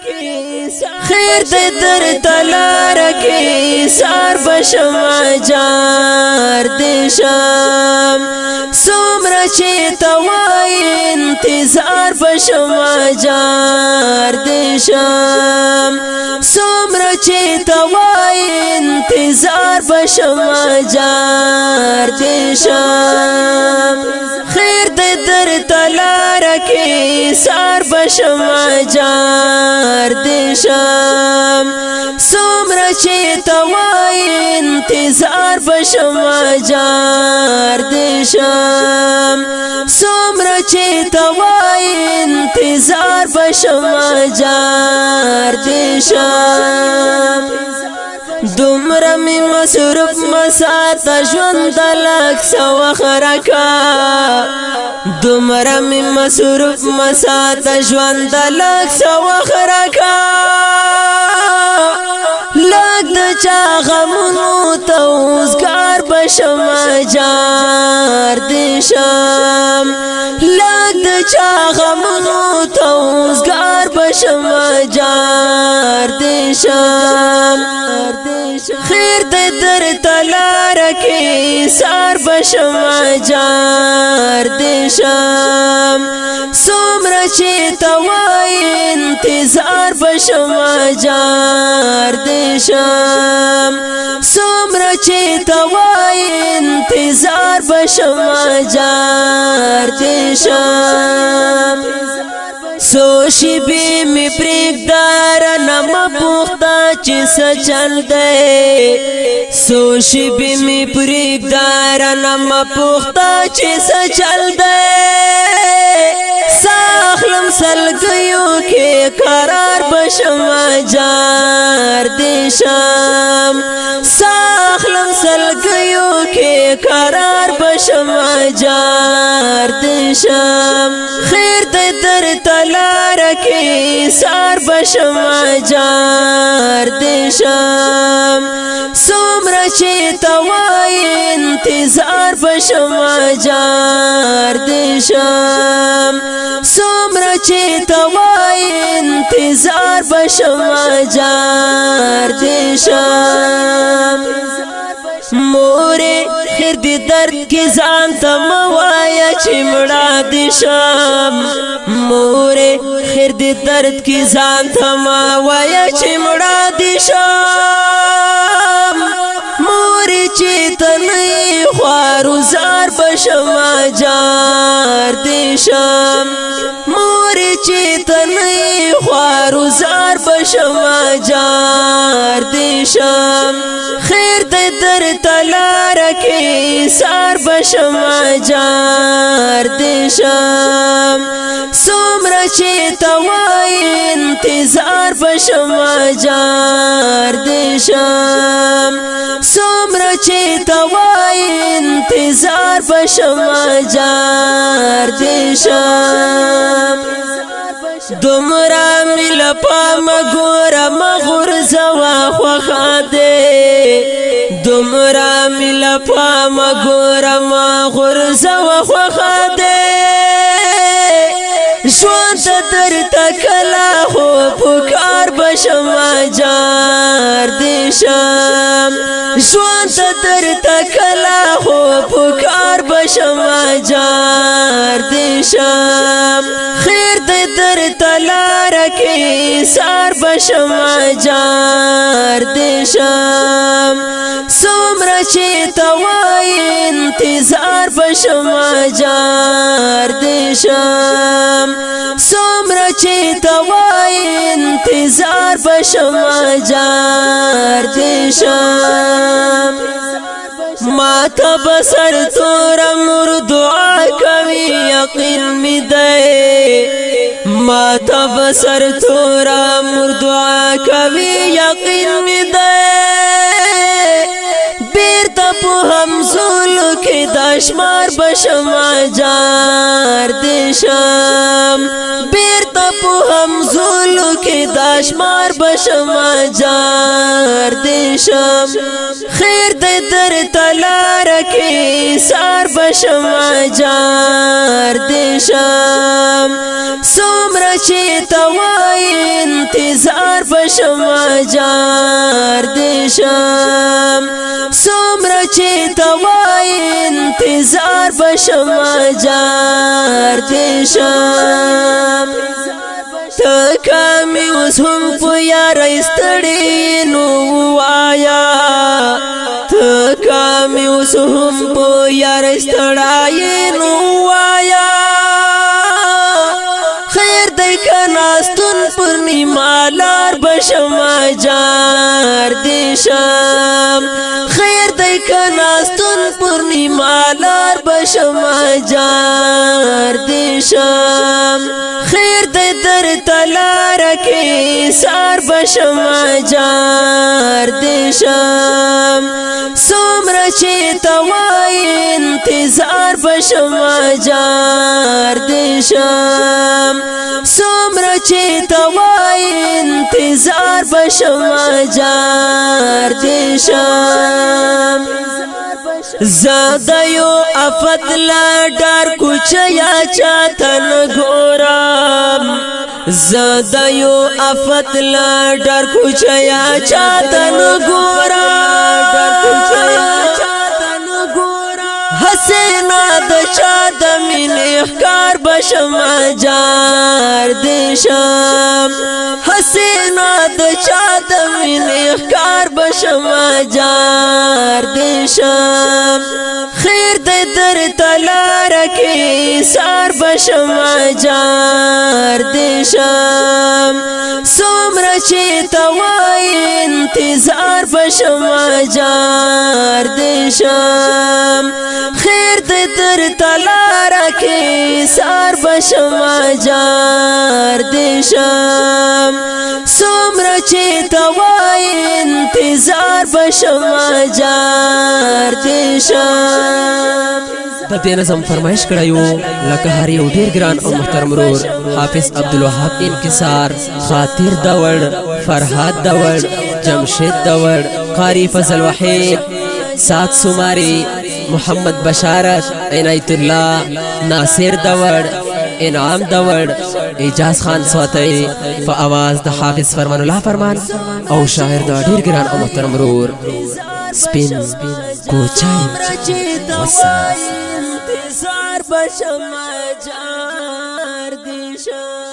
خیر د در تلار کی سار بشم جار دشم سمر چه توای انتظار بشم جار دشم سمر چه توای انتظار بشم جار دشم خیر د در تلار کی سار بشم جار دشم سمر چه توای انتظار بشم جار دشم سمر چه توای انتظار بشم جار دشم دومره می مصروف مساته ژوند لږ څه وخت راکه دومره می مصروف مساته ژوند لږ څه وخت راکه لږ د چا غمونو ته اوزګار بشم جار دشم لږ د چا غمونو ته اوزګار بشم جار دشم خیر د در تلار کی سار بشم جار دشم سمر چه توای انتظار بشم جار دشم سمر چه توای انتظار بشم جار دشم سوشی بی می پریکدار نما پوختا چی سچل دے سوشی بی می پریکدار نما پوختا چی سچل دے ساخلم سلگیو کے قرار بشم جار دشم ساخلم سلگیو کے قرار بشم جار دشم خیر د در تلار کی سار بشم جار دشم سمر چه توای انتظار بشم جار دشم سمر چه توای انتظار بشم جار دشم موره خیر دی درد کی ځان ته موایا چې مړه دي شم موره خیر دی درد کی ځان ته موایا چې مړه دي شم موره چې تنه خوارو زار بشم جار دي شم موره چې تنه خوارو زار بشم جار دي شم خیر د در تلار کی سار بشم جار دشم سمر چه توای انتظار بشم جار دشم سمر چه توای انتظار بشم جار دشم دومره مل پام ګوره مغور زوا خوخه دے دومره مل پام ګوره مغور زوا خوخه دے ژوند در تکلا خو پکار بشم جار دشم ژوند در تکلا خو پکار بشم جار دشم خیر د در تلار کی سار بشم جار دشم سمر چه توای انتظار بشم جار دشم سمر چه توای انتظار بشم جار دشم ما تا بسر تورا مر دعا کوي یقین می ده ما تا بسر تورا مر دعا کوي یقین می ده بیرته په همزولو کې دشمار بشم جار دشم بیرته په همزولو کې کې دشمار بشما جار دیشم خیر د در تلار کې سار بشما جار دیشم سمر چې توای انتظار بشما جار دیشم سمر چې توای انتظار بشما جار دیشم تکامی اوس هم په یار استړی نو وایا تکامی اوس هم په یار استړای نو وایا خیر دای کناستون پر نیمالار بشما جار دیشم خیر دای کناستون پر نیمالار بشما جار دیشم خیر د در تلار کې سار بشما جار دیشم سمر چې توای انتظار بشما جار دیشم سمر چې توای انتظار بشما جار دیشم زادیو افت لا ډار کوچیا چاتن ګورم زادیو افت لا ډار کوچیا چاتن ګورم حسینا د چا د مینې ښکار بشما جار دیشم حسینا د چا د مینې ښکار بشما جار دیشم خیر د در تلار کې سار بشما جار دیشم سمر چې توای انتظار بشما جار دیشم خیر د در تلار کې سار بشما جار دیشم سمر چې توای انتظار بشما جار دیشم د دې نظم فرمایش کړیو لکه هر یو ډیر ګران او محترم رور حافظ عبدالوهاب انکسار خاطر داور فرهاد داور جمشید داور قاری فضل وحید سات سماری محمد بشارت عنایت الله ناصر داور انعام داور اجاز خان سواتئی په आवाज د حافظ فرمان الله فرمان او شاعر د ډیر ګران او محترم رور سپین کوچای والسلام انتظار بشما جار دیشم